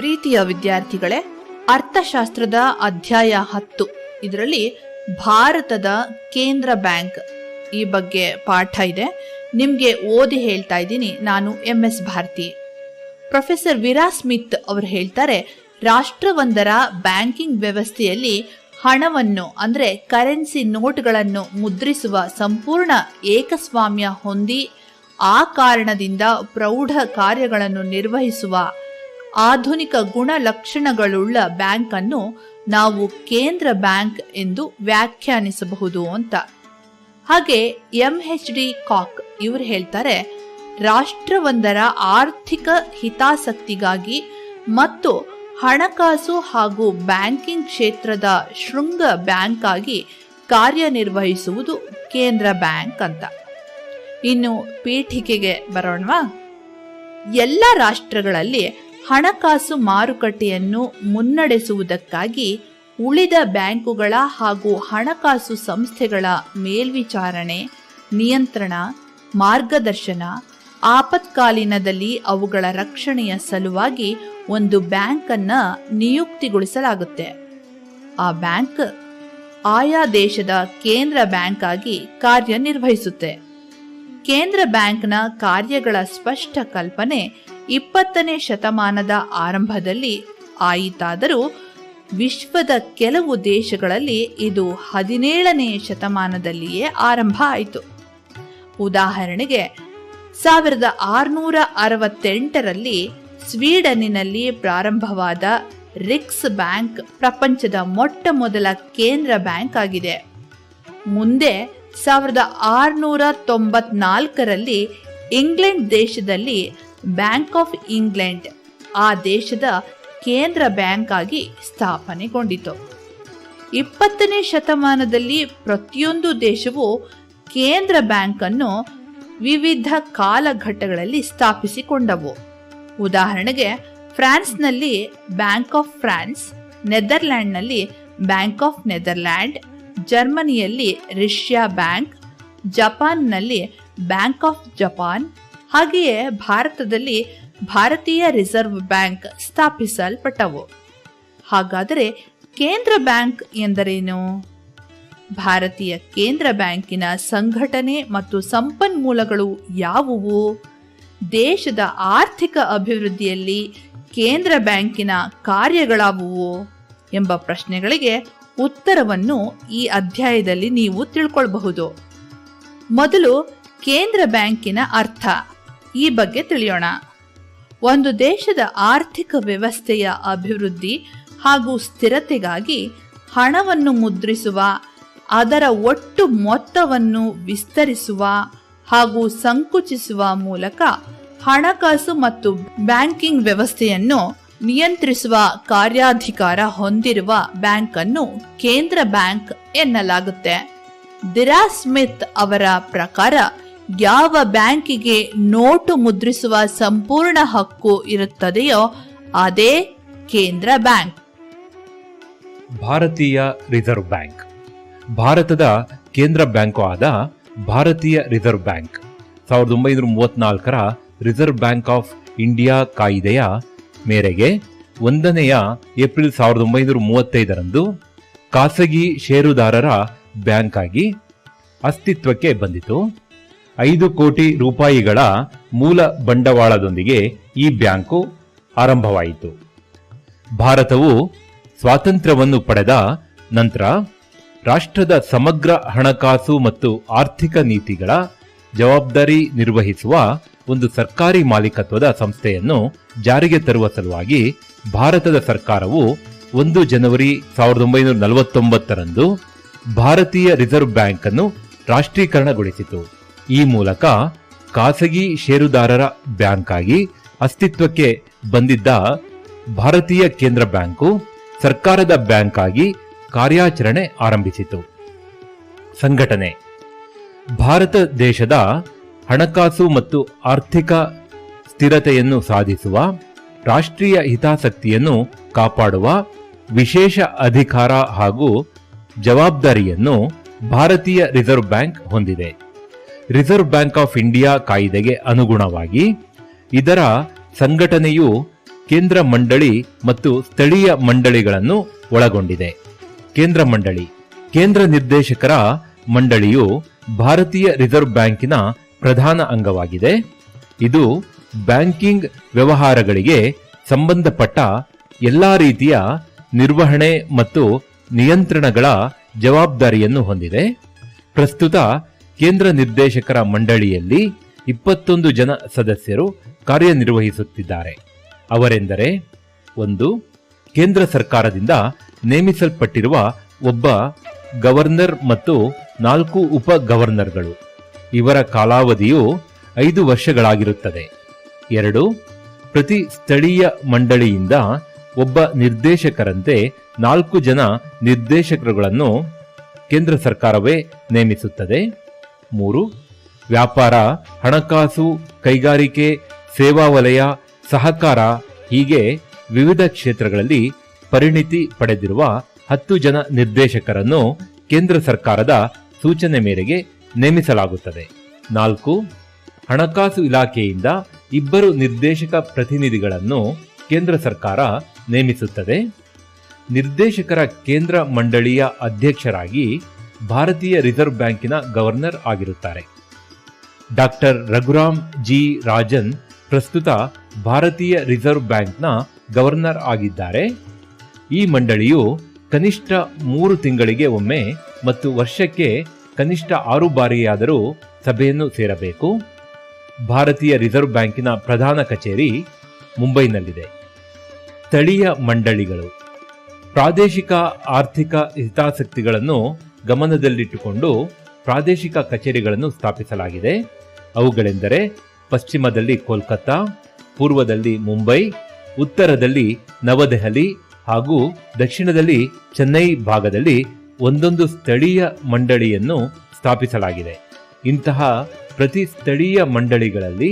ಪ್ರೀತಿಯ ವಿದ್ಯಾರ್ಥಿಗಳೇ, ಅರ್ಥಶಾಸ್ತ್ರದ ಅಧ್ಯಾಯ 10 ಇದರಲ್ಲಿ ಭಾರತದ ಕೇಂದ್ರ ಬ್ಯಾಂಕ್ ಈ ಬಗ್ಗೆ ಪಾಠ ಇದೆ. ನಿಮಗೆ ಓದಿ ಹೇಳ್ತಾ ಇದ್ದೀನಿ. ನಾನು MS ಭಾರತಿ. ಪ್ರೊಫೆಸರ್ ವಿರಾ ಸ್ಮಿತ್ ಅವರು ಹೇಳ್ತಾರೆ, ರಾಷ್ಟ್ರವೊಂದರ ಬ್ಯಾಂಕಿಂಗ್ ವ್ಯವಸ್ಥೆಯಲ್ಲಿ ಹಣವನ್ನು ಅಂದರೆ ಕರೆನ್ಸಿ ನೋಟ್ಗಳನ್ನು ಮುದ್ರಿಸುವ ಸಂಪೂರ್ಣ ಏಕಸ್ವಾಮ್ಯ ಹೊಂದಿ ಆ ಕಾರಣದಿಂದ ಪ್ರೌಢ ಕಾರ್ಯಗಳನ್ನು ನಿರ್ವಹಿಸುವ ಆಧುನಿಕ ಗುಣಲಕ್ಷಣಗಳುಳ್ಳ ಬ್ಯಾಂಕ್ ಅನ್ನು ನಾವು ಕೇಂದ್ರ ಬ್ಯಾಂಕ್ ಎಂದು ವ್ಯಾಖ್ಯಾನಿಸಬಹುದು ಅಂತ. ಹಾಗೆ MHD ಕಾಕ್ ಇವರು ಹೇಳ್ತಾರೆ, ರಾಷ್ಟ್ರವೊಂದರ ಆರ್ಥಿಕ ಹಿತಾಸಕ್ತಿಗಾಗಿ ಮತ್ತು ಹಣಕಾಸು ಹಾಗೂ ಬ್ಯಾಂಕಿಂಗ್ ಕ್ಷೇತ್ರದ ಶೃಂಗ ಬ್ಯಾಂಕ್ ಆಗಿ ಕಾರ್ಯನಿರ್ವಹಿಸುವುದು ಕೇಂದ್ರ ಬ್ಯಾಂಕ್ ಅಂತ. ಇನ್ನು ಪೀಠಿಕೆಗೆ ಬರೋಣವಾ? ಎಲ್ಲ ರಾಷ್ಟ್ರಗಳಲ್ಲಿ ಹಣಕಾಸು ಮಾರುಕಟ್ಟೆಯನ್ನು ಮುನ್ನಡೆಸುವುದಕ್ಕಾಗಿ ಉಳಿದ ಬ್ಯಾಂಕುಗಳ ಹಾಗೂ ಹಣಕಾಸು ಸಂಸ್ಥೆಗಳ ಮೇಲ್ವಿಚಾರಣೆ, ನಿಯಂತ್ರಣ, ಮಾರ್ಗದರ್ಶನ, ಆಪತ್ಕಾಲೀನದಲ್ಲಿ ಅವುಗಳ ರಕ್ಷಣೆಯ ಸಲುವಾಗಿ ಒಂದು ಬ್ಯಾಂಕ್ ಅನ್ನ ನಿಯುಕ್ತಿಗೊಳಿಸಲಾಗುತ್ತೆ. ಆ ಬ್ಯಾಂಕ್ ಆಯಾ ದೇಶದ ಕೇಂದ್ರ ಬ್ಯಾಂಕ್ ಆಗಿ ಕಾರ್ಯನಿರ್ವಹಿಸುತ್ತೆ. ಕೇಂದ್ರ ಬ್ಯಾಂಕ್ನ ಕಾರ್ಯಗಳ ಸ್ಪಷ್ಟ ಕಲ್ಪನೆ 20ನೇ ಶತಮಾನದ ಆರಂಭದಲ್ಲಿ ಆಯಿತಾದರೂ ವಿಶ್ವದ ಕೆಲವು ದೇಶಗಳಲ್ಲಿ ಇದು 17ನೇ ಶತಮಾನದಲ್ಲಿಯೇ ಆರಂಭ ಆಯಿತು. ಉದಾಹರಣೆಗೆ 1668ರಲ್ಲಿ ಸ್ವೀಡನ್ನಿನಲ್ಲಿ ಪ್ರಾರಂಭವಾದ ರಿಕ್ಸ್ ಬ್ಯಾಂಕ್ ಪ್ರಪಂಚದ ಮೊಟ್ಟ ಮೊದಲ ಕೇಂದ್ರ ಬ್ಯಾಂಕ್ ಆಗಿದೆ. ಮುಂದೆ 1694ರಲ್ಲಿ ಇಂಗ್ಲೆಂಡ್ ದೇಶದಲ್ಲಿ ಬ್ಯಾಂಕ್ ಆಫ್ ಇಂಗ್ಲೆಂಡ್ ಆ ದೇಶದ ಕೇಂದ್ರ ಬ್ಯಾಂಕ್ ಆಗಿ ಸ್ಥಾಪನೆಗೊಂಡಿತು. 20ನೇ ಶತಮಾನದಲ್ಲಿ ಪ್ರತಿಯೊಂದು ದೇಶವು ಕೇಂದ್ರ ಬ್ಯಾಂಕ್ ಅನ್ನು ವಿವಿಧ ಕಾಲಘಟ್ಟಗಳಲ್ಲಿ ಸ್ಥಾಪಿಸಿಕೊಂಡವು. ಉದಾಹರಣೆಗೆ ಫ್ರಾನ್ಸ್ನಲ್ಲಿ ಬ್ಯಾಂಕ್ ಆಫ್ ಫ್ರಾನ್ಸ್, ನೆದರ್ಲ್ಯಾಂಡ್ನಲ್ಲಿ ಬ್ಯಾಂಕ್ ಆಫ್ ನೆದರ್ಲ್ಯಾಂಡ್, ಜರ್ಮನಿಯಲ್ಲಿ ರಷ್ಯಾ ಬ್ಯಾಂಕ್, ಜಪಾನ್ನಲ್ಲಿ ಬ್ಯಾಂಕ್ ಆಫ್ ಜಪಾನ್, ಹಾಗೆಯೇ ಭಾರತದಲ್ಲಿ ಭಾರತೀಯ ರಿಸರ್ವ್ ಬ್ಯಾಂಕ್ ಸ್ಥಾಪಿಸಲ್ಪಟ್ಟವು. ಹಾಗಾದರೆ ಕೇಂದ್ರ ಬ್ಯಾಂಕ್ ಎಂದರೇನು? ಭಾರತೀಯ ಕೇಂದ್ರ ಬ್ಯಾಂಕಿನ ಸಂಘಟನೆ ಮತ್ತು ಸಂಪನ್ಮೂಲಗಳು ಯಾವುವು? ದೇಶದ ಆರ್ಥಿಕ ಅಭಿವೃದ್ಧಿಯಲ್ಲಿ ಕೇಂದ್ರ ಬ್ಯಾಂಕಿನ ಕಾರ್ಯಗಳಾವುವು ಎಂಬ ಪ್ರಶ್ನೆಗಳಿಗೆ ಉತ್ತರವನ್ನು ಈ ಅಧ್ಯಾಯದಲ್ಲಿ ನೀವು ತಿಳ್ಕೊಳ್ಬಹುದು. ಮೊದಲು ಕೇಂದ್ರ ಬ್ಯಾಂಕಿನ ಅರ್ಥ ಈ ಬಗ್ಗೆ ತಿಳಿಯೋಣ. ಒಂದು ದೇಶದ ಆರ್ಥಿಕ ವ್ಯವಸ್ಥೆಯ ಅಭಿವೃದ್ಧಿ ಹಾಗೂ ಸ್ಥಿರತೆಗಾಗಿ ಹಣವನ್ನು ಮುದ್ರಿಸುವ, ಅದರ ಒಟ್ಟು ಮೊತ್ತವನ್ನು ವಿಸ್ತರಿಸುವ ಹಾಗೂ ಸಂಕುಚಿಸುವ ಮೂಲಕ ಹಣಕಾಸು ಮತ್ತು ಬ್ಯಾಂಕಿಂಗ್ ವ್ಯವಸ್ಥೆಯನ್ನು ನಿಯಂತ್ರಿಸುವ ಕಾರ್ಯಾಧಿಕಾರ ಹೊಂದಿರುವ ಬ್ಯಾಂಕ್ ಅನ್ನು ಕೇಂದ್ರ ಬ್ಯಾಂಕ್ ಎನ್ನಲಾಗುತ್ತೆ. ವಿರಾ ಸ್ಮಿತ್ ಅವರ ಪ್ರಕಾರ ಯಾವ ಬ್ಯಾಂಕಿಗೆ ನೋಟು ಮುದ್ರಿಸುವ ಸಂಪೂರ್ಣ ಹಕ್ಕು ಇರುತ್ತದೆಯೋ ಅದೇ ಕೇಂದ್ರ ಬ್ಯಾಂಕ್. ಭಾರತೀಯ ರಿಸರ್ವ್ ಬ್ಯಾಂಕ್ ಭಾರತದ ಕೇಂದ್ರ ಬ್ಯಾಂಕು ಆದ ಭಾರತೀಯ ರಿಸರ್ವ್ ಬ್ಯಾಂಕ್ 1934ರ ರಿಸರ್ವ್ ಬ್ಯಾಂಕ್ ಆಫ್ ಇಂಡಿಯಾ ಕಾಯಿದೆಯ ಮೇರೆಗೆ 1ನೇ ಏಪ್ರಿಲ್ 1935ರಂದು ಖಾಸಗಿ ಷೇರುದಾರರ ಬ್ಯಾಂಕ್ ಆಗಿ ಅಸ್ತಿತ್ವಕ್ಕೆ ಬಂದಿತು. 5 ಕೋಟಿ ರೂಪಾಯಿಗಳ ಮೂಲ ಬಂಡವಾಳದೊಂದಿಗೆ ಈ ಬ್ಯಾಂಕು ಆರಂಭವಾಯಿತು. ಭಾರತವು ಸ್ವಾತಂತ್ರ್ಯವನ್ನು ಪಡೆದ ನಂತರ ರಾಷ್ಟ್ರದ ಸಮಗ್ರ ಹಣಕಾಸು ಮತ್ತು ಆರ್ಥಿಕ ನೀತಿಗಳ ಜವಾಬ್ದಾರಿ ನಿರ್ವಹಿಸುವ ಒಂದು ಸರ್ಕಾರಿ ಮಾಲೀಕತ್ವದ ಸಂಸ್ಥೆಯನ್ನು ಜಾರಿಗೆ ತರುವ ಸಲುವಾಗಿ ಭಾರತದ ಸರ್ಕಾರವು 1 ಜನವರಿ 1949ರಂದು ಭಾರತೀಯ ರಿಸರ್ವ್ ಬ್ಯಾಂಕ್ ಅನ್ನು ರಾಷ್ಟ್ರೀಕರಣಗೊಳಿಸಿತು. ಈ ಮೂಲಕ ಖಾಸಗಿ ಷೇರುದಾರರ ಬ್ಯಾಂಕ್ ಆಗಿ ಅಸ್ತಿತ್ವಕ್ಕೆ ಬಂದಿದ್ದ ಭಾರತೀಯ ಕೇಂದ್ರ ಬ್ಯಾಂಕು ಸರ್ಕಾರದ ಬ್ಯಾಂಕ್ ಆಗಿ ಕಾರ್ಯಾಚರಣೆ ಆರಂಭಿಸಿತು. ಸಂಘಟನೆ ಭಾರತ ದೇಶದ ಹಣಕಾಸು ಮತ್ತು ಆರ್ಥಿಕ ಸ್ಥಿರತೆಯನ್ನು ಸಾಧಿಸುವ, ರಾಷ್ಟ್ರೀಯ ಹಿತಾಸಕ್ತಿಯನ್ನು ಕಾಪಾಡುವ ವಿಶೇಷ ಅಧಿಕಾರ ಹಾಗೂ ಜವಾಬ್ದಾರಿಯನ್ನು ಭಾರತೀಯ ರಿಸರ್ವ್ ಬ್ಯಾಂಕ್ ಹೊಂದಿದೆ. ರಿಸರ್ವ್ ಬ್ಯಾಂಕ್ ಆಫ್ ಇಂಡಿಯಾ ಕಾಯಿದೆಗೆ ಅನುಗುಣವಾಗಿ ಇದರ ಸಂಘಟನೆಯು ಕೇಂದ್ರ ಮಂಡಳಿ ಮತ್ತು ಸ್ಥಳೀಯ ಮಂಡಳಿಗಳನ್ನು ಒಳಗೊಂಡಿದೆ. ಕೇಂದ್ರ ಮಂಡಳಿ ಕೇಂದ್ರ ನಿರ್ದೇಶಕರ ಮಂಡಳಿಯು ಭಾರತೀಯ ರಿಸರ್ವ್ ಬ್ಯಾಂಕಿನ ಪ್ರಧಾನ ಅಂಗವಾಗಿದೆ. ಇದು ಬ್ಯಾಂಕಿಂಗ್ ವ್ಯವಹಾರಗಳಿಗೆ ಸಂಬಂಧಪಟ್ಟ ಎಲ್ಲಾ ರೀತಿಯ ನಿರ್ವಹಣೆ ಮತ್ತು ನಿಯಂತ್ರಣಗಳ ಜವಾಬ್ದಾರಿಯನ್ನು ಹೊಂದಿದೆ. ಪ್ರಸ್ತುತ ಕೇಂದ್ರ ನಿರ್ದೇಶಕರ ಮಂಡಳಿಯಲ್ಲಿ 21 ಜನ ಸದಸ್ಯರು ಕಾರ್ಯನಿರ್ವಹಿಸುತ್ತಿದ್ದಾರೆ. ಅವರೆಂದರೆ 1. ಕೇಂದ್ರ ಸರ್ಕಾರದಿಂದ ನೇಮಿಸಲ್ಪಟ್ಟಿರುವ ಒಬ್ಬ ಗವರ್ನರ್ ಮತ್ತು 4 ಉಪ ಗವರ್ನರ್ಗಳು. ಇವರ ಕಾಲಾವಧಿಯು 5 ವರ್ಷಗಳಾಗಿರುತ್ತದೆ. 2. ಪ್ರತಿ ಸ್ಥಳೀಯ ಮಂಡಳಿಯಿಂದ ಒಬ್ಬ ನಿರ್ದೇಶಕರಂತೆ 4 ಜನ ನಿರ್ದೇಶಕರುಗಳನ್ನು ಕೇಂದ್ರ ಸರ್ಕಾರವೇ ನೇಮಿಸುತ್ತದೆ. 3. ವ್ಯಾಪಾರ, ಹಣಕಾಸು, ಕೈಗಾರಿಕೆ, ಸೇವಾ ವಲಯ, ಸಹಕಾರ ಹೀಗೆ ವಿವಿಧ ಕ್ಷೇತ್ರಗಳಲ್ಲಿ ಪರಿಣಿತಿ ಪಡೆದಿರುವ 10 ಜನ ನಿರ್ದೇಶಕರನ್ನು ಕೇಂದ್ರ ಸರ್ಕಾರದ ಸೂಚನೆ ಮೇರೆಗೆ ನೇಮಿಸಲಾಗುತ್ತದೆ. 4. ಹಣಕಾಸು ಇಲಾಖೆಯಿಂದ 2 ನಿರ್ದೇಶಕ ಪ್ರತಿನಿಧಿಗಳನ್ನು ಕೇಂದ್ರ ಸರ್ಕಾರ ನೇಮಿಸುತ್ತದೆ. ನಿರ್ದೇಶಕರ ಕೇಂದ್ರ ಮಂಡಳಿಯ ಅಧ್ಯಕ್ಷರಾಗಿ ಭಾರತೀಯ ರಿಸರ್ವ್ ಬ್ಯಾಂಕಿನ ಗವರ್ನರ್ ಆಗಿರುತ್ತಾರೆ. ಡಾಕ್ಟರ್ ರಘುರಾಮ್ ಜಿ ರಾಜನ್ ಪ್ರಸ್ತುತ ಭಾರತೀಯ ರಿಸರ್ವ್ ಬ್ಯಾಂಕ್ನ ಗವರ್ನರ್ ಆಗಿದ್ದಾರೆ. ಈ ಮಂಡಳಿಯು ಕನಿಷ್ಠ 3 ತಿಂಗಳಿಗೆ ಒಮ್ಮೆ ಮತ್ತು ವರ್ಷಕ್ಕೆ ಕನಿಷ್ಠ 6 ಬಾರಿಯಾದರೂ ಸಭೆಯನ್ನು ಸೇರಬೇಕು. ಭಾರತೀಯ ರಿಸರ್ವ್ ಬ್ಯಾಂಕಿನ ಪ್ರಧಾನ ಕಚೇರಿ ಮುಂಬೈನಲ್ಲಿದೆ. ಸ್ಥಳೀಯ ಮಂಡಳಿಗಳು ಪ್ರಾದೇಶಿಕ ಆರ್ಥಿಕ ಹಿತಾಸಕ್ತಿಗಳನ್ನು ಗಮನದಲ್ಲಿಟ್ಟುಕೊಂಡು ಪ್ರಾದೇಶಿಕ ಕಚೇರಿಗಳನ್ನು ಸ್ಥಾಪಿಸಲಾಗಿದೆ. ಅವುಗಳೆಂದರೆ ಪಶ್ಚಿಮದಲ್ಲಿ ಕೋಲ್ಕತ್ತಾ, ಪೂರ್ವದಲ್ಲಿ ಮುಂಬೈ, ಉತ್ತರದಲ್ಲಿ ನವದೆಹಲಿ ಹಾಗೂ ದಕ್ಷಿಣದಲ್ಲಿ ಚೆನ್ನೈ ಭಾಗದಲ್ಲಿ ಒಂದೊಂದು ಸ್ಥಳೀಯ ಮಂಡಳಿಯನ್ನು ಸ್ಥಾಪಿಸಲಾಗಿದೆ. ಇಂತಹ ಪ್ರತಿ ಸ್ಥಳೀಯ ಮಂಡಳಿಗಳಲ್ಲಿ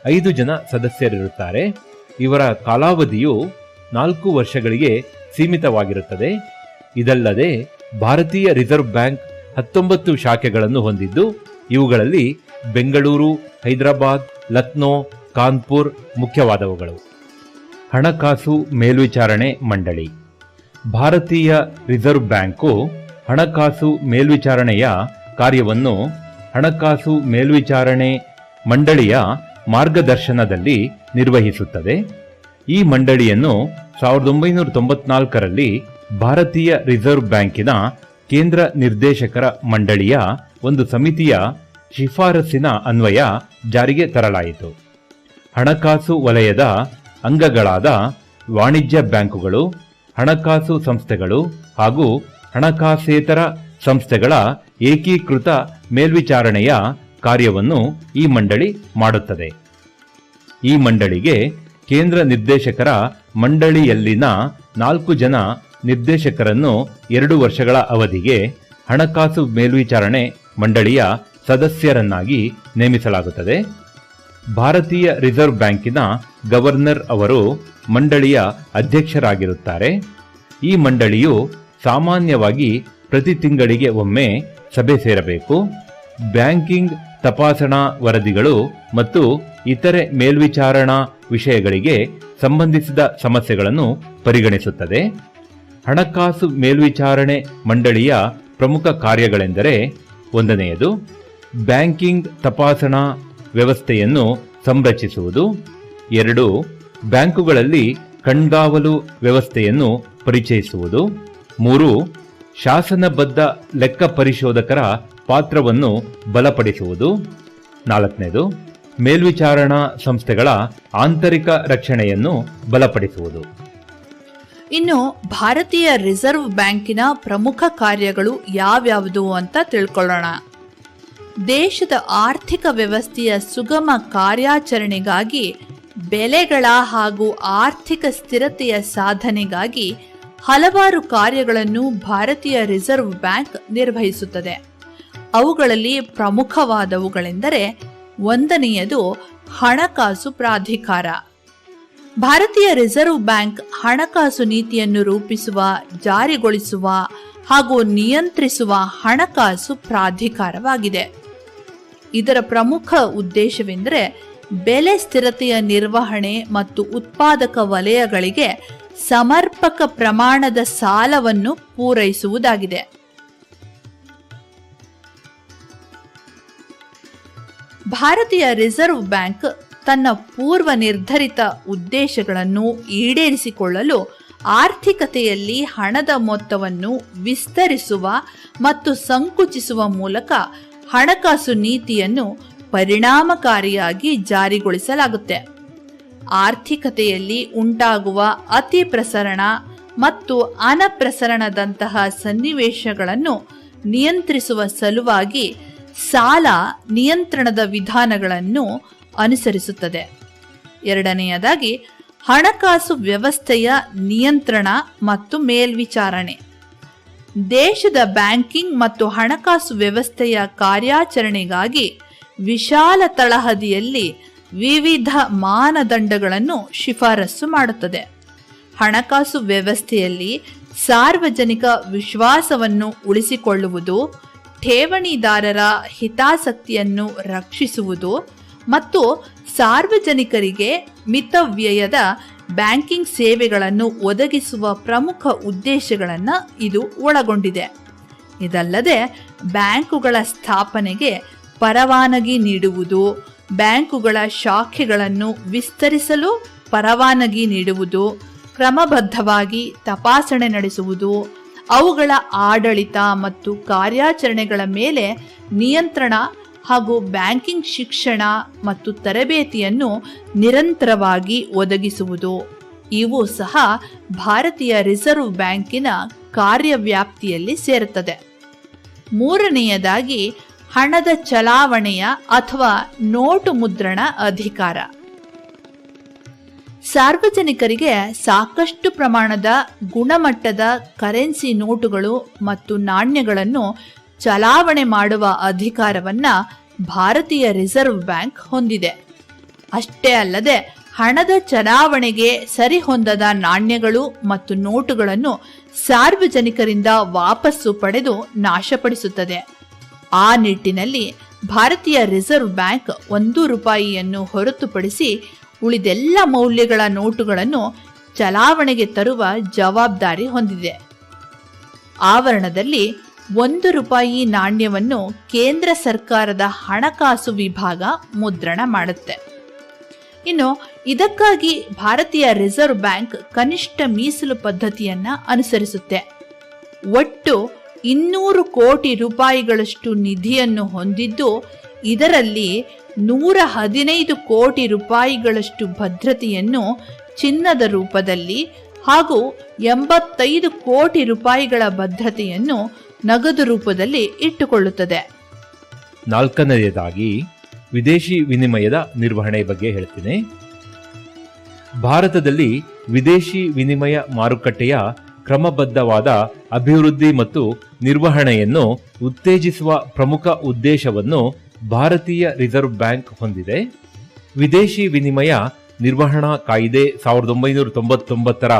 5 ಜನ ಸದಸ್ಯರಿರುತ್ತಾರೆ. ಇವರ ಕಾಲಾವಧಿಯು 4 ವರ್ಷಗಳಿಗೆ ಸೀಮಿತವಾಗಿರುತ್ತದೆ. ಇದಲ್ಲದೆ ಭಾರತೀಯ ರಿಸರ್ವ್ ಬ್ಯಾಂಕ್ 19 ಶಾಖೆಗಳನ್ನು ಹೊಂದಿದ್ದು ಇವುಗಳಲ್ಲಿ ಬೆಂಗಳೂರು, ಹೈದರಾಬಾದ್, ಲಕ್ನೋ, ಕಾನ್ಪುರ್ ಮುಖ್ಯವಾದವುಗಳು. ಹಣಕಾಸು ಮೇಲ್ವಿಚಾರಣೆ ಮಂಡಳಿ ಭಾರತೀಯ ರಿಸರ್ವ್ ಬ್ಯಾಂಕು ಹಣಕಾಸು ಮೇಲ್ವಿಚಾರಣೆಯ ಕಾರ್ಯವನ್ನು ಹಣಕಾಸು ಮೇಲ್ವಿಚಾರಣೆ ಮಂಡಳಿಯ ಮಾರ್ಗದರ್ಶನದಲ್ಲಿ ನಿರ್ವಹಿಸುತ್ತದೆ. ಈ ಮಂಡಳಿಯನ್ನು 1994ರಲ್ಲಿ ಭಾರತೀಯ ರಿಸರ್ವ್ ಬ್ಯಾಂಕಿನ ಕೇಂದ್ರ ನಿರ್ದೇಶಕರ ಮಂಡಳಿಯ ಒಂದು ಸಮಿತಿಯ ಶಿಫಾರಸ್ಸಿನ ಅನ್ವಯ ಜಾರಿಗೆ ತರಲಾಯಿತು. ಹಣಕಾಸು ವಲಯದ ಅಂಗಗಳಾದ ವಾಣಿಜ್ಯ ಬ್ಯಾಂಕುಗಳು, ಹಣಕಾಸು ಸಂಸ್ಥೆಗಳು ಹಾಗೂ ಹಣಕಾಸೇತರ ಸಂಸ್ಥೆಗಳ ಏಕೀಕೃತ ಮೇಲ್ವಿಚಾರಣೆಯ ಕಾರ್ಯವನ್ನು ಈ ಮಂಡಳಿ ಮಾಡುತ್ತದೆ. ಈ ಮಂಡಳಿಗೆ ಕೇಂದ್ರ ನಿರ್ದೇಶಕರ ಮಂಡಳಿಯಲ್ಲಿನ 4 ಜನ ನಿರ್ದೇಶಕರನ್ನು 2 ವರ್ಷಗಳ ಅವಧಿಗೆ ಹಣಕಾಸು ಮೇಲ್ವಿಚಾರಣೆ ಮಂಡಳಿಯ ಸದಸ್ಯರನ್ನಾಗಿ ನೇಮಿಸಲಾಗುತ್ತದೆ. ಭಾರತೀಯ ರಿಸರ್ವ್ ಬ್ಯಾಂಕಿನ ಗವರ್ನರ್ ಅವರು ಮಂಡಳಿಯ ಅಧ್ಯಕ್ಷರಾಗಿರುತ್ತಾರೆ. ಈ ಮಂಡಳಿಯು ಸಾಮಾನ್ಯವಾಗಿ ಪ್ರತಿ ತಿಂಗಳಿಗೆ ಒಮ್ಮೆ ಸಭೆ ಸೇರಬೇಕು. ಬ್ಯಾಂಕಿಂಗ್ ತಪಾಸಣಾ ವರದಿಗಳು ಮತ್ತು ಇತರೆ ಮೇಲ್ವಿಚಾರಣಾ ವಿಷಯಗಳಿಗೆ ಸಂಬಂಧಿಸಿದ ಸಮಸ್ಯೆಗಳನ್ನು ಪರಿಗಣಿಸುತ್ತದೆ. ಹಣಕಾಸು ಮೇಲ್ವಿಚಾರಣೆ ಮಂಡಳಿಯ ಪ್ರಮುಖ ಕಾರ್ಯಗಳೆಂದರೆ 1ನೇಯದು ಬ್ಯಾಂಕಿಂಗ್ ತಪಾಸಣಾ ವ್ಯವಸ್ಥೆಯನ್ನು ಸಂರಚಿಸುವುದು. 2 ಬ್ಯಾಂಕುಗಳಲ್ಲಿ ಕಣ್ಗಾವಲು ವ್ಯವಸ್ಥೆಯನ್ನು ಪರಿಚಯಿಸುವುದು. 3 ಶಾಸನಬದ್ಧ ಲೆಕ್ಕ ಪರಿಶೋಧಕರ ಪಾತ್ರವನ್ನು ಬಲಪಡಿಸುವುದು. 4ನೇದು ಮೇಲ್ವಿಚಾರಣಾ ಸಂಸ್ಥೆಗಳ ಆಂತರಿಕ ರಕ್ಷಣೆಯನ್ನು ಬಲಪಡಿಸುವುದು. ಇನ್ನು ಭಾರತೀಯ ರಿಸರ್ವ್ ಬ್ಯಾಂಕಿನ ಪ್ರಮುಖ ಕಾರ್ಯಗಳು ಯಾವ್ಯಾವುದು ಅಂತ ತಿಳ್ಕೊಳ್ಳೋಣ. ದೇಶದ ಆರ್ಥಿಕ ವ್ಯವಸ್ಥೆಯ ಸುಗಮ ಕಾರ್ಯಾಚರಣೆಗಾಗಿ, ಬೆಲೆಗಳ ಹಾಗೂ ಆರ್ಥಿಕ ಸ್ಥಿರತೆಯ ಸಾಧನೆಗಾಗಿ ಹಲವಾರು ಕಾರ್ಯಗಳನ್ನು ಭಾರತೀಯ ರಿಸರ್ವ್ ಬ್ಯಾಂಕ್ ನಿರ್ವಹಿಸುತ್ತದೆ. ಅವುಗಳಲ್ಲಿ ಪ್ರಮುಖವಾದವುಗಳೆಂದರೆ 1ನೇಯದು ಹಣಕಾಸು ಪ್ರಾಧಿಕಾರ. ಭಾರತೀಯ ರಿಸರ್ವ್ ಬ್ಯಾಂಕ್ ಹಣಕಾಸು ನೀತಿಯನ್ನು ರೂಪಿಸುವ, ಜಾರಿಗೊಳಿಸುವ ಹಾಗೂ ನಿಯಂತ್ರಿಸುವ ಹಣಕಾಸು ಪ್ರಾಧಿಕಾರವಾಗಿದೆ. ಇದರ ಪ್ರಮುಖ ಉದ್ದೇಶವೆಂದರೆ ಬೆಲೆ ಸ್ಥಿರತೆಯ ನಿರ್ವಹಣೆ ಮತ್ತು ಉತ್ಪಾದಕ ವಲಯಗಳಿಗೆ ಸಮರ್ಪಕ ಪ್ರಮಾಣದ ಸಾಲವನ್ನು ಪೂರೈಸುವುದಾಗಿದೆ. ಭಾರತೀಯ ರಿಸರ್ವ್ ಬ್ಯಾಂಕ್ ತನ್ನ ಪೂರ್ವ ನಿರ್ಧರಿತ ಉದ್ದೇಶಗಳನ್ನು ಈಡೇರಿಸಿಕೊಳ್ಳಲು ಆರ್ಥಿಕತೆಯಲ್ಲಿ ಹಣದ ಮೊತ್ತವನ್ನು ವಿಸ್ತರಿಸುವ ಮತ್ತು ಸಂಕುಚಿಸುವ ಮೂಲಕ ಹಣಕಾಸು ನೀತಿಯನ್ನು ಪರಿಣಾಮಕಾರಿಯಾಗಿ ಜಾರಿಗೊಳಿಸಲಾಗುತ್ತೆ. ಆರ್ಥಿಕತೆಯಲ್ಲಿ ಉಂಟಾಗುವ ಅತಿ ಪ್ರಸರಣ ಮತ್ತು ಅನಪ್ರಸರಣದಂತಹ ಸನ್ನಿವೇಶಗಳನ್ನು ನಿಯಂತ್ರಿಸುವ ಸಲುವಾಗಿ ಸಾಲ ನಿಯಂತ್ರಣದ ವಿಧಾನಗಳನ್ನು ಅನುಸರಿಸುತ್ತದೆ. ಎರಡನೆಯದಾಗಿ, ಹಣಕಾಸು ವ್ಯವಸ್ಥೆಯ ನಿಯಂತ್ರಣ ಮತ್ತು ಮೇಲ್ವಿಚಾರಣೆ. ದೇಶದ ಬ್ಯಾಂಕಿಂಗ್ ಮತ್ತು ಹಣಕಾಸು ವ್ಯವಸ್ಥೆಯ ಕಾರ್ಯಾಚರಣೆಗಾಗಿ ವಿಶಾಲ ತಳಹದಿಯಲ್ಲಿ ವಿವಿಧ ಮಾನದಂಡಗಳನ್ನು ಶಿಫಾರಸು ಮಾಡುತ್ತದೆ. ಹಣಕಾಸು ವ್ಯವಸ್ಥೆಯಲ್ಲಿ ಸಾರ್ವಜನಿಕ ವಿಶ್ವಾಸವನ್ನು ಉಳಿಸಿಕೊಳ್ಳುವುದು, ಠೇವಣಿದಾರರ ಹಿತಾಸಕ್ತಿಯನ್ನು ರಕ್ಷಿಸುವುದು ಮತ್ತು ಸಾರ್ವಜನಿಕರಿಗೆ ಮಿತವ್ಯಯದ ಬ್ಯಾಂಕಿಂಗ್ ಸೇವೆಗಳನ್ನು ಒದಗಿಸುವ ಪ್ರಮುಖ ಉದ್ದೇಶಗಳನ್ನು ಇದು ಒಳಗೊಂಡಿದೆ. ಇದಲ್ಲದೆ ಬ್ಯಾಂಕುಗಳ ಸ್ಥಾಪನೆಗೆ ಪರವಾನಗಿ ನೀಡುವುದು, ಬ್ಯಾಂಕುಗಳ ಶಾಖೆಗಳನ್ನು ವಿಸ್ತರಿಸಲು ಪರವಾನಗಿ ನೀಡುವುದು, ಕ್ರಮಬದ್ಧವಾಗಿ ತಪಾಸಣೆ ನಡೆಸುವುದು, ಅವುಗಳ ಆಡಳಿತ ಮತ್ತು ಕಾರ್ಯಾಚರಣೆಗಳ ಮೇಲೆ ನಿಯಂತ್ರಣ ಹಾಗೂ ಬ್ಯಾಂಕಿಂಗ್ ಶಿಕ್ಷಣ ಮತ್ತು ತರಬೇತಿಯನ್ನು ನಿರಂತರವಾಗಿ ಒದಗಿಸುವುದು ಇವು ಸಹ ಭಾರತೀಯ ರಿಸರ್ವ್ ಬ್ಯಾಂಕಿನ ಕಾರ್ಯವ್ಯಾಪ್ತಿಯಲ್ಲಿ ಸೇರುತ್ತದೆ. ಮೂರನೆಯದಾಗಿ, ಹಣದ ಚಲಾವಣೆಯ ಅಥವಾ ನೋಟು ಮುದ್ರಣ ಅಧಿಕಾರ. ಸಾರ್ವಜನಿಕರಿಗೆ ಸಾಕಷ್ಟು ಪ್ರಮಾಣದ ಗುಣಮಟ್ಟದ ಕರೆನ್ಸಿ ನೋಟುಗಳು ಮತ್ತು ನಾಣ್ಯಗಳನ್ನು ಚಲಾವಣೆ ಮಾಡುವ ಅಧಿಕಾರವನ್ನು ಭಾರತೀಯ ರಿಸರ್ವ್ ಬ್ಯಾಂಕ್ ಹೊಂದಿದೆ. ಅಷ್ಟೇ ಅಲ್ಲದೆ ಹಣದ ಚಲಾವಣೆಗೆ ಸರಿಹೊಂದದ ನಾಣ್ಯಗಳು ಮತ್ತು ನೋಟುಗಳನ್ನು ಸಾರ್ವಜನಿಕರಿಂದ ವಾಪಸ್ಸು ಪಡೆದು ನಾಶಪಡಿಸುತ್ತದೆ. ಆ ನಿಟ್ಟಿನಲ್ಲಿ ಭಾರತೀಯ ರಿಸರ್ವ್ ಬ್ಯಾಂಕ್ 1 ರೂಪಾಯಿಯನ್ನು ಹೊರತುಪಡಿಸಿ ಉಳಿದೆಲ್ಲ ಮೌಲ್ಯಗಳ ನೋಟುಗಳನ್ನು ಚಲಾವಣೆಗೆ ತರುವ ಜವಾಬ್ದಾರಿ ಹೊಂದಿದೆ. ಆವರಣದಲ್ಲಿ 1 ರೂಪಾಯಿ ನಾಣ್ಯವನ್ನು ಕೇಂದ್ರ ಸರ್ಕಾರದ ಹಣಕಾಸು ವಿಭಾಗ ಮುದ್ರಣ ಮಾಡುತ್ತೆ. ಇನ್ನು ಇದಕ್ಕಾಗಿ ಭಾರತೀಯ ರಿಸರ್ವ್ ಬ್ಯಾಂಕ್ ಕನಿಷ್ಠ ಮೀಸಲು ಪದ್ಧತಿಯನ್ನು ಅನುಸರಿಸುತ್ತೆ. ಒಟ್ಟು 200 ಕೋಟಿ ರೂಪಾಯಿಗಳಷ್ಟು ನಿಧಿಯನ್ನು ಹೊಂದಿದ್ದು, ಇದರಲ್ಲಿ 115 ಕೋಟಿ ರೂಪಾಯಿಗಳಷ್ಟು ಭದ್ರತೆಯನ್ನು ಚಿನ್ನದ ರೂಪದಲ್ಲಿ ಹಾಗೂ 85 ಕೋಟಿ ರೂಪಾಯಿಗಳ ಭದ್ರತೆಯನ್ನು ನಗದು ರೂಪದಲ್ಲಿ ಇಟ್ಟುಕೊಳ್ಳುತ್ತದೆ. ನಾಲ್ಕನೆಯದಾಗಿ, ವಿದೇಶಿ ವಿನಿಮಯದ ನಿರ್ವಹಣೆ ಬಗ್ಗೆ ಹೇಳ್ತೀನಿ. ಭಾರತದಲ್ಲಿ ವಿದೇಶಿ ವಿನಿಮಯ ಮಾರುಕಟ್ಟೆಯ ಕ್ರಮಬದ್ಧವಾದ ಅಭಿವೃದ್ಧಿ ಮತ್ತು ನಿರ್ವಹಣೆಯನ್ನು ಉತ್ತೇಜಿಸುವ ಪ್ರಮುಖ ಉದ್ದೇಶವನ್ನು ಭಾರತೀಯ ರಿಸರ್ವ್ ಬ್ಯಾಂಕ್ ಹೊಂದಿದೆ. ವಿದೇಶಿ ವಿನಿಮಯ ನಿರ್ವಹಣಾ ಕಾಯ್ದೆ 1999ರ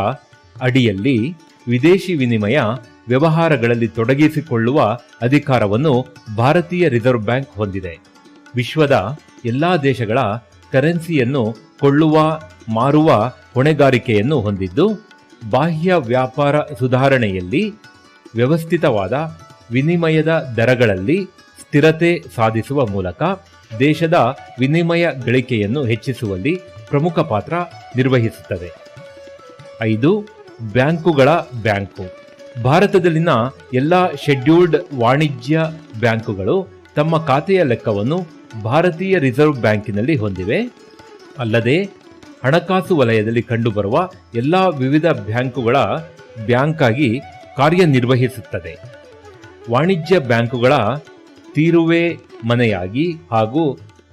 ಅಡಿಯಲ್ಲಿ ವಿದೇಶಿ ವಿನಿಮಯ ವ್ಯವಹಾರಗಳಲ್ಲಿ ತೊಡಗಿಸಿಕೊಳ್ಳುವ ಅಧಿಕಾರವನ್ನು ಭಾರತೀಯ ರಿಸರ್ವ್ ಬ್ಯಾಂಕ್ ಹೊಂದಿದೆ. ವಿಶ್ವದ ಎಲ್ಲಾ ದೇಶಗಳ ಕರೆನ್ಸಿಯನ್ನು ಕೊಳ್ಳುವ, ಮಾರುವ ಹೊಣೆಗಾರಿಕೆಯನ್ನು ಹೊಂದಿದ್ದು, ಬಾಹ್ಯ ವ್ಯಾಪಾರ ಸುಧಾರಣೆಯಲ್ಲಿ, ವ್ಯವಸ್ಥಿತವಾದ ವಿನಿಮಯದ ದರಗಳಲ್ಲಿ ಸ್ಥಿರತೆ ಸಾಧಿಸುವ ಮೂಲಕ ದೇಶದ ವಿನಿಮಯ ಗಳಿಕೆಯನ್ನು ಹೆಚ್ಚಿಸುವಲ್ಲಿ ಪ್ರಮುಖ ಪಾತ್ರ ನಿರ್ವಹಿಸುತ್ತದೆ. 5. ಬ್ಯಾಂಕುಗಳ ಬ್ಯಾಂಕು. ಭಾರತದಲ್ಲಿನ ಎಲ್ಲ ಶೆಡ್ಯೂಲ್ಡ್ ವಾಣಿಜ್ಯ ಬ್ಯಾಂಕುಗಳು ತಮ್ಮ ಖಾತೆಯ ಲೆಕ್ಕವನ್ನು ಭಾರತೀಯ ರಿಸರ್ವ್ ಬ್ಯಾಂಕಿನಲ್ಲಿ ಹೊಂದಿವೆ. ಅಲ್ಲದೆ ಹಣಕಾಸು ವಲಯದಲ್ಲಿ ಕಂಡುಬರುವ ಎಲ್ಲ ವಿವಿಧ ಬ್ಯಾಂಕುಗಳ ಬ್ಯಾಂಕಾಗಿ ಕಾರ್ಯನಿರ್ವಹಿಸುತ್ತದೆ. ವಾಣಿಜ್ಯ ಬ್ಯಾಂಕುಗಳ ತೀರುವೆ ಮನೆಯಾಗಿ ಹಾಗೂ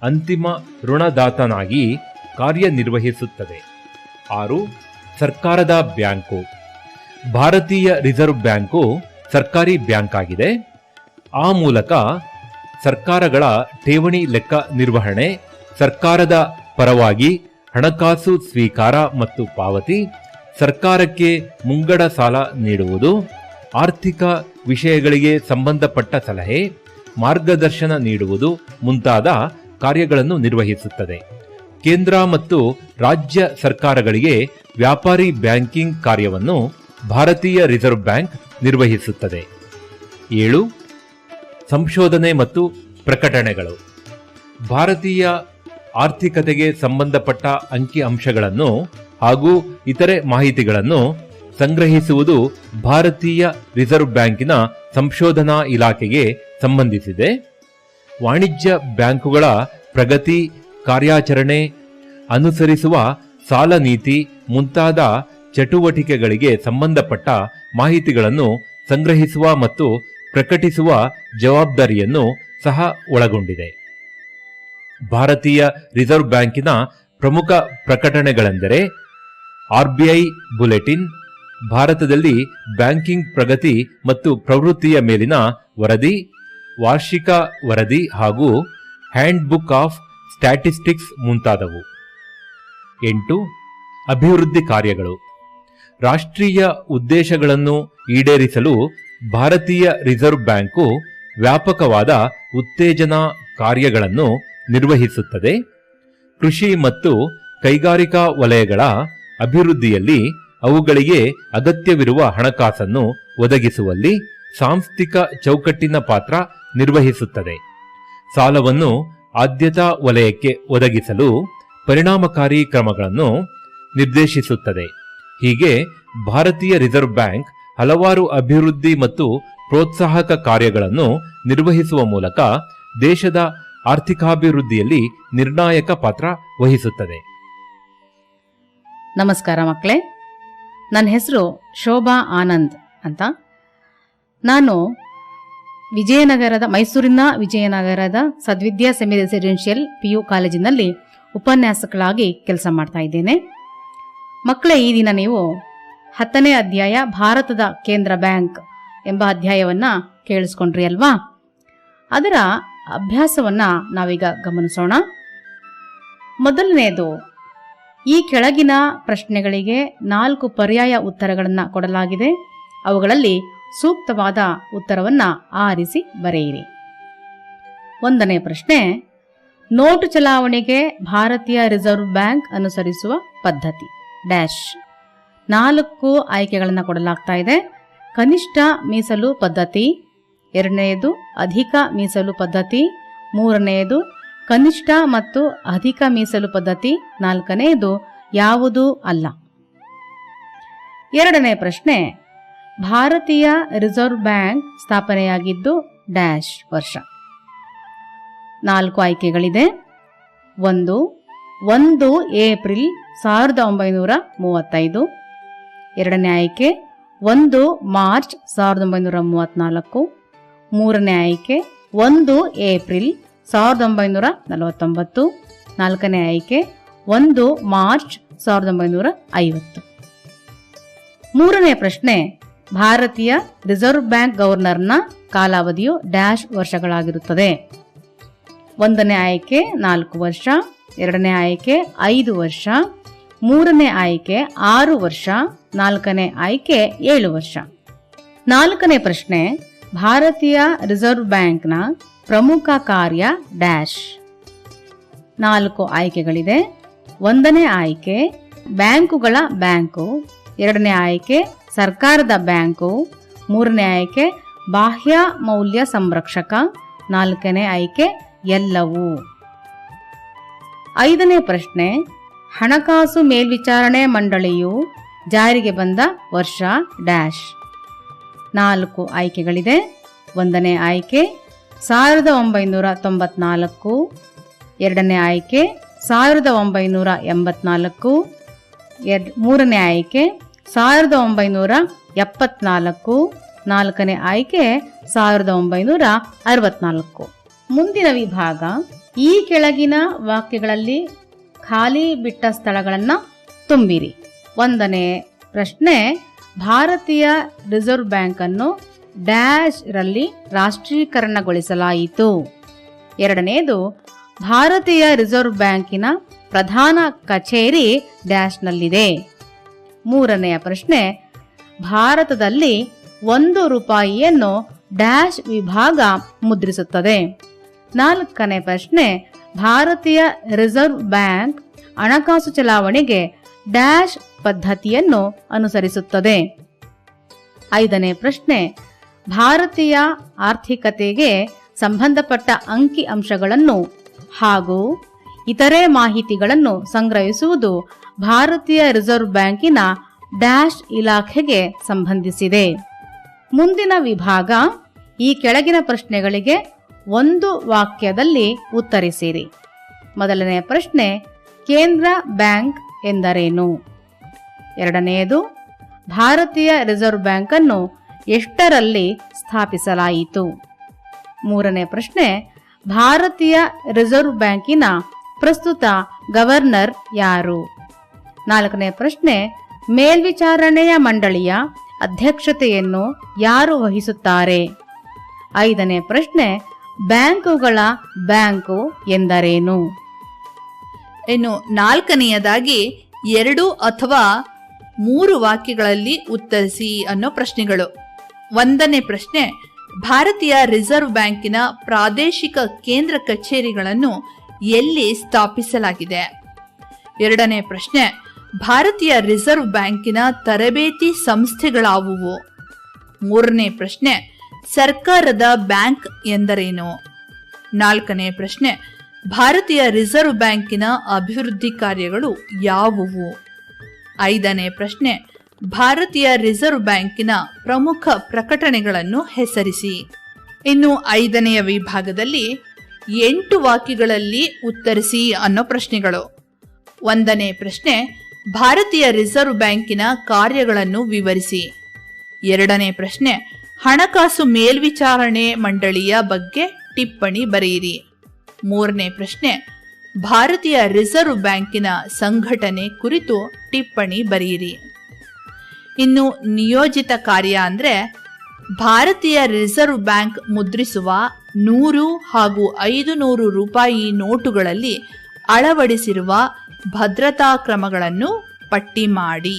ಅಂತಿಮ ಋಣದಾತನಾಗಿ ಕಾರ್ಯನಿರ್ವಹಿಸುತ್ತದೆ. 6. ಸರ್ಕಾರದ ಬ್ಯಾಂಕು. ಭಾರತೀಯ ರಿಸರ್ವ್ ಬ್ಯಾಂಕು ಸರ್ಕಾರಿ ಬ್ಯಾಂಕ್ ಆಗಿದೆ. ಆ ಮೂಲಕ ಸರ್ಕಾರಗಳ ಠೇವಣಿ ಲೆಕ್ಕ ನಿರ್ವಹಣೆ, ಸರ್ಕಾರದ ಪರವಾಗಿ ಹಣಕಾಸು ಸ್ವೀಕಾರ ಮತ್ತು ಪಾವತಿ, ಸರ್ಕಾರಕ್ಕೆ ಮುಂಗಡ ಸಾಲ ನೀಡುವುದು, ಆರ್ಥಿಕ ವಿಷಯಗಳಿಗೆ ಸಂಬಂಧಪಟ್ಟ ಸಲಹೆ, ಮಾರ್ಗದರ್ಶನ ನೀಡುವುದು ಮುಂತಾದ ಕಾರ್ಯಗಳನ್ನು ನಿರ್ವಹಿಸುತ್ತದೆ. ಕೇಂದ್ರ ಮತ್ತು ರಾಜ್ಯ ಸರ್ಕಾರಗಳಿಗೆ ವ್ಯಾಪಾರಿ ಬ್ಯಾಂಕಿಂಗ್ ಕಾರ್ಯವನ್ನು ಭಾರತೀಯ ರಿಸರ್ವ್ ಬ್ಯಾಂಕ್ ನಿರ್ವಹಿಸುತ್ತದೆ. 7. ಸಂಶೋಧನೆ ಮತ್ತು ಪ್ರಕಟಣೆಗಳು. ಭಾರತೀಯ ಆರ್ಥಿಕತೆಗೆ ಸಂಬಂಧಪಟ್ಟ ಅಂಕಿ ಅಂಶಗಳನ್ನು ಹಾಗೂ ಇತರೆ ಮಾಹಿತಿಗಳನ್ನು ಸಂಗ್ರಹಿಸುವುದು ಭಾರತೀಯ ರಿಸರ್ವ್ ಬ್ಯಾಂಕಿನ ಸಂಶೋಧನಾ ಇಲಾಖೆಗೆ ಸಂಬಂಧಿಸಿದೆ. ವಾಣಿಜ್ಯ ಬ್ಯಾಂಕುಗಳ ಪ್ರಗತಿ, ಕಾರ್ಯಾಚರಣೆ, ಅನುಸರಿಸುವ ಸಾಲ ನೀತಿ ಮುಂತಾದ ಚಟುವಟಿಕೆಗಳಿಗೆ ಸಂಬಂಧಪಟ್ಟ ಮಾಹಿತಿಗಳನ್ನು ಸಂಗ್ರಹಿಸುವ ಮತ್ತು ಪ್ರಕಟಿಸುವ ಜವಾಬ್ದಾರಿಯನ್ನು ಸಹ ಒಳಗೊಂಡಿದೆ. ಭಾರತೀಯ ರಿಸರ್ವ್ ಬ್ಯಾಂಕಿನ ಪ್ರಮುಖ ಪ್ರಕಟಣೆಗಳೆಂದರೆ RBI ಬುಲೆಟಿನ್, ಭಾರತದಲ್ಲಿ ಬ್ಯಾಂಕಿಂಗ್ ಪ್ರಗತಿ ಮತ್ತು ಪ್ರವೃತ್ತಿಯ ಮೇಲಿನ ವರದಿ, ವಾರ್ಷಿಕ ವರದಿ ಹಾಗೂ ಹ್ಯಾಂಡ್ ಬುಕ್ ಆಫ್ ಸ್ಟ್ಯಾಟಿಸ್ಟಿಕ್ಸ್ ಮುಂತಾದವು. 8. ಅಭಿವೃದ್ಧಿ ಕಾರ್ಯಗಳು. ರಾಷ್ಟ್ರೀಯ ಉದ್ದೇಶಗಳನ್ನು ಈಡೇರಿಸಲು ಭಾರತೀಯ ರಿಸರ್ವ್ ಬ್ಯಾಂಕು ವ್ಯಾಪಕವಾದ ಉತ್ತೇಜನಾ ಕಾರ್ಯಗಳನ್ನು ನಿರ್ವಹಿಸುತ್ತದೆ. ಕೃಷಿ ಮತ್ತು ಕೈಗಾರಿಕಾ ವಲಯಗಳ ಅಭಿವೃದ್ಧಿಯಲ್ಲಿ ಅವುಗಳಿಗೆ ಅಗತ್ಯವಿರುವ ಹಣಕಾಸನ್ನು ಒದಗಿಸುವಲ್ಲಿ ಸಾಂಸ್ಥಿಕ ಚೌಕಟ್ಟಿನ ಪಾತ್ರ ನಿರ್ವಹಿಸುತ್ತದೆ. ಸಾಲವನ್ನು ಆದ್ಯತಾ ವಲಯಕ್ಕೆ ಒದಗಿಸಲು ಪರಿಣಾಮಕಾರಿ ಕ್ರಮಗಳನ್ನು ನಿರ್ದೇಶಿಸುತ್ತದೆ. ಹೀಗೆ ಭಾರತೀಯ ರಿಸರ್ವ್ ಬ್ಯಾಂಕ್ ಹಲವಾರು ಅಭಿವೃದ್ಧಿ ಮತ್ತು ಪ್ರೋತ್ಸಾಹಕ ಕಾರ್ಯಗಳನ್ನು ನಿರ್ವಹಿಸುವ ಮೂಲಕ ದೇಶದ ಆರ್ಥಿಕಾಭಿವೃದ್ಧಿಯಲ್ಲಿ ನಿರ್ಣಾಯಕ ಪಾತ್ರ ವಹಿಸುತ್ತದೆ. ನಮಸ್ಕಾರ ಮಕ್ಕಳೇ, ನನ್ನ ಹೆಸರು ಶೋಭಾ ಆನಂದ್ ಅಂತ. ನಾನು ಮೈಸೂರಿನ ವಿಜಯನಗರದ ಸದ್ವಿದ್ಯಾ ಸೆಮಿ ರೆಸಿಡೆನ್ಷಿಯಲ್ PU ಕಾಲೇಜಿನಲ್ಲಿ ಉಪನ್ಯಾಸಕಳಾಗಿ ಕೆಲಸ ಮಾಡ್ತಾ ಇದ್ದೇನೆ. ಮಕ್ಕಳೇ, ಈ ದಿನ ನೀವು 10ನೇ ಅಧ್ಯಾಯ ಭಾರತದ ಕೇಂದ್ರ ಬ್ಯಾಂಕ್ ಎಂಬ ಅಧ್ಯಾಯವನ್ನು ಕೇಳಿಸ್ಕೊಂಡ್ರಿ ಅಲ್ವಾ? ಅದರ ಅಭ್ಯಾಸವನ್ನು ನಾವೀಗ ಗಮನಿಸೋಣ. ಮೊದಲನೆಯದು, ಈ ಕೆಳಗಿನ ಪ್ರಶ್ನೆಗಳಿಗೆ 4 ಪರ್ಯಾಯ ಉತ್ತರಗಳನ್ನು ಕೊಡಲಾಗಿದೆ. ಅವುಗಳಲ್ಲಿ ಸೂಕ್ತವಾದ ಉತ್ತರವನ್ನು ಆರಿಸಿ ಬರೆಯಿರಿ. 1ನೇ ಪ್ರಶ್ನೆ, ನೋಟು ಚಲಾವಣೆಗೆ ಭಾರತೀಯ ರಿಸರ್ವ್ ಬ್ಯಾಂಕ್ ಅನುಸರಿಸುವ ಪದ್ಧತಿ ಡ್ಯಾಶ್. 4 ಆಯ್ಕೆಗಳನ್ನು ಕೊಡಲಾಗ್ತಾ ಇದೆ. ಕನಿಷ್ಠ ಮೀಸಲು ಪದ್ಧತಿ, 2ನೇದು ಅಧಿಕ ಮೀಸಲು ಪದ್ಧತಿ, 3ನೇದು ಕನಿಷ್ಠ ಮತ್ತು ಅಧಿಕ ಮೀಸಲು ಪದ್ಧತಿ, 4ನೇದು ಯಾವುದೂ ಅಲ್ಲ. 2ನೇ ಪ್ರಶ್ನೆ, ಭಾರತೀಯ ರಿಸರ್ವ್ ಬ್ಯಾಂಕ್ ಸ್ಥಾಪನೆಯಾಗಿದ್ದು ಡ್ಯಾಶ್ ವರ್ಷ. 4 ಆಯ್ಕೆಗಳಿದೆ. 1 ಏಪ್ರಿಲ್ 1935. 2ನೇ ಆಯ್ಕೆ 1 ಮಾರ್ಚ್ 1934. 3ನೇ ಆಯ್ಕೆ 1 ಏಪ್ರಿಲ್ 1949. 4ನೇ ಆಯ್ಕೆ 1 ಮಾರ್ಚ್ 1950. 3ನೇ ಪ್ರಶ್ನೆ, ಭಾರತೀಯ ರಿಸರ್ವ್ ಬ್ಯಾಂಕ್ ಗವರ್ನರ್ನ ಕಾಲಾವಧಿಯು ಡ್ಯಾಶ್ ವರ್ಷಗಳಾಗಿರುತ್ತದೆ. 1ನೇ ಆಯ್ಕೆ 4 ವರ್ಷ, 2ನೇ ಆಯ್ಕೆ 5 ವರ್ಷ, 3ನೇ ಆಯ್ಕೆ 6 ವರ್ಷ, 4ನೇ ಆಯ್ಕೆ 7 ವರ್ಷ. 4ನೇ ಪ್ರಶ್ನೆ, ಭಾರತೀಯ ರಿಸರ್ವ್ ಬ್ಯಾಂಕ್ನ ಪ್ರಮುಖ ಕಾರ್ಯ ಡ್ಯಾಶ್. 4 ಆಯ್ಕೆಗಳಿದೆ. 1ನೇ ಆಯ್ಕೆ ಬ್ಯಾಂಕುಗಳ ಬ್ಯಾಂಕು, 2ನೇ ಆಯ್ಕೆ ಸರ್ಕಾರದ ಬ್ಯಾಂಕು, 3ನೇ ಆಯ್ಕೆ ಬಾಹ್ಯ ಮೌಲ್ಯ ಸಂರಕ್ಷಕ, 4ನೇ ಆಯ್ಕೆ ಎಲ್ಲವೂ. 5ನೇ ಪ್ರಶ್ನೆ, ಹಣಕಾಸು ಮೇಲ್ವಿಚಾರಣೆ ಮಂಡಳಿಯು ಜಾರಿಗೆ ಬಂದ ವರ್ಷ ಡ್ಯಾಶ್. 4 ಆಯ್ಕೆಗಳಿದೆ. 1ನೇ ಆಯ್ಕೆ 1994, 2ನೇ ಆಯ್ಕೆ 1984, 3ನೇ ಆಯ್ಕೆ 1974, 4ನೇ ಆಯ್ಕೆ 1964. ಮುಂದಿನ ವಿಭಾಗ, ಈ ಕೆಳಗಿನ ವಾಕ್ಯಗಳಲ್ಲಿ ಖಾಲಿ ಬಿಟ್ಟ ಸ್ಥಳಗಳನ್ನು ತುಂಬಿರಿ. 1ನೇ ಪ್ರಶ್ನೆ, ಭಾರತೀಯ ರಿಸರ್ವ್ ಬ್ಯಾಂಕ್ ಅನ್ನು ಡ್ಯಾಶ್ ರಲ್ಲಿ ರಾಷ್ಟ್ರೀಕರಣಗೊಳಿಸಲಾಯಿತು. 2ನೇದು, ಭಾರತೀಯ ರಿಸರ್ವ್ ಬ್ಯಾಂಕಿನ ಪ್ರಧಾನ ಕಚೇರಿ ಡ್ಯಾಶ್ನಲ್ಲಿದೆ. 3ನೆಯ ಪ್ರಶ್ನೆ, ಭಾರತದಲ್ಲಿ 1 ರೂಪಾಯಿಯನ್ನು ಡ್ಯಾಶ್ ವಿಭಾಗ ಮುದ್ರಿಸುತ್ತದೆ. 4ನೇ ಪ್ರಶ್ನೆ, ಭಾರತೀಯ ರಿಸರ್ವ್ ಬ್ಯಾಂಕ್ ಹಣಕಾಸು ಚಲಾವಣೆಗೆ ಡ್ಯಾಶ್ ಪದ್ಧತಿಯನ್ನು ಅನುಸರಿಸುತ್ತದೆ. 5ನೇ ಪ್ರಶ್ನೆ, ಭಾರತೀಯ ಆರ್ಥಿಕತೆಗೆ ಸಂಬಂಧಪಟ್ಟ ಅಂಕಿ ಅಂಶಗಳನ್ನು ಹಾಗೂ ಇತರೆ ಮಾಹಿತಿಗಳನ್ನು ಸಂಗ್ರಹಿಸುವುದು ಭಾರತೀಯ ರಿಸರ್ವ್ ಬ್ಯಾಂಕಿನ ಡ್ಯಾಶ್ ಇಲಾಖೆಗೆ ಸಂಬಂಧಿಸಿದೆ. ಮುಂದಿನ ವಿಭಾಗ, ಈ ಕೆಳಗಿನ ಪ್ರಶ್ನೆಗಳಿಗೆ ಒಂದು ವಾಕ್ಯದಲ್ಲಿ ಉತ್ತರಿಸಿರಿ. ಮೊದಲನೇ ಪ್ರಶ್ನೆ, ಕೇಂದ್ರ ಬ್ಯಾಂಕ್ ಎಂದರೇನು? ಎರಡನೆಯದು, ಭಾರತೀಯ ರಿಸರ್ವ್ ಬ್ಯಾಂಕ್ ಅನ್ನು ಎಷ್ಟರಲ್ಲಿ ಸ್ಥಾಪಿಸಲಾಯಿತು? ಮೂರನೇ ಪ್ರಶ್ನೆ, ಭಾರತೀಯ ರಿಸರ್ವ್ ಬ್ಯಾಂಕಿನ ಪ್ರಸ್ತುತ ಗವರ್ನರ್ ಯಾರು? 4ನೇ ಪ್ರಶ್ನೆ, ಮೇಲ್ವಿಚಾರಣೆಯ ಮಂಡಳಿಯ ಅಧ್ಯಕ್ಷತೆಯನ್ನು ಯಾರು ವಹಿಸುತ್ತಾರೆ? 5ನೇ ಪ್ರಶ್ನೆ, ಬ್ಯಾಂಕುಗಳ ಬ್ಯಾಂಕು ಎಂದರೇನು? ಇನ್ನು 4ನೇಯದಾಗಿ 2 ಅಥವಾ 3 ವಾಕ್ಯಗಳಲ್ಲಿ ಉತ್ತರಿಸಿ ಅನ್ನೋ ಪ್ರಶ್ನೆಗಳು. 1ನೇ ಪ್ರಶ್ನೆ, ಭಾರತೀಯ ರಿಸರ್ವ್ ಬ್ಯಾಂಕಿನ ಪ್ರಾದೇಶಿಕ ಕೇಂದ್ರ ಕಚೇರಿಗಳನ್ನು ಎಲ್ಲಿ ಸ್ಥಾಪಿಸಲಾಗಿದೆ? 2ನೇ ಪ್ರಶ್ನೆ, ಭಾರತೀಯ ರಿಸರ್ವ್ ಬ್ಯಾಂಕಿನ ತರಬೇತಿ ಸಂಸ್ಥೆಗಳಾವುವು? 3ನೇ ಪ್ರಶ್ನೆ, ಸರ್ಕಾರದ ಬ್ಯಾಂಕ್ ಎಂದರೇನು? 4ನೇ ಪ್ರಶ್ನೆ, ಭಾರತೀಯ ರಿಸರ್ವ್ ಬ್ಯಾಂಕಿನ ಅಭಿವೃದ್ಧಿ ಕಾರ್ಯಗಳು ಯಾವುವು? 5ನೇ ಪ್ರಶ್ನೆ, ಭಾರತೀಯ ರಿಸರ್ವ್ ಬ್ಯಾಂಕಿನ ಪ್ರಮುಖ ಪ್ರಕಟಣೆಗಳನ್ನು ಹೆಸರಿಸಿ. ಇನ್ನು 5ನೆಯ ವಿಭಾಗದಲ್ಲಿ 8 ವಾಕ್ಯಗಳಲ್ಲಿ ಉತ್ತರಿಸಿ ಅನ್ನೋ ಪ್ರಶ್ನೆಗಳು. 1ನೇ ಪ್ರಶ್ನೆ, ಭಾರತೀಯ ರಿಸರ್ವ್ ಬ್ಯಾಂಕಿನ ಕಾರ್ಯಗಳನ್ನು ವಿವರಿಸಿ. 2ನೇ ಪ್ರಶ್ನೆ, ಹಣಕಾಸು ಮೇಲ್ವಿಚಾರಣೆ ಮಂಡಳಿಯ ಬಗ್ಗೆ ಟಿಪ್ಪಣಿ ಬರೆಯಿರಿ. 3ನೇ ಪ್ರಶ್ನೆ, ಭಾರತೀಯ ರಿಸರ್ವ್ ಬ್ಯಾಂಕಿನ ಸಂಘಟನೆ ಕುರಿತು ಟಿಪ್ಪಣಿ ಬರೆಯಿರಿ. ಇನ್ನು ನಿಯೋಜಿತ ಕಾರ್ಯ ಅಂದ್ರೆ ಭಾರತೀಯ ರಿಸರ್ವ್ ಬ್ಯಾಂಕ್ ಮುದ್ರಿಸುವ 100 ಹಾಗೂ 500 ರೂಪಾಯಿ ನೋಟುಗಳಲ್ಲಿ ಅಳವಡಿಸಿರುವ ಭದ್ರತಾ ಕ್ರಮಗಳನ್ನು ಪಟ್ಟಿ ಮಾಡಿ.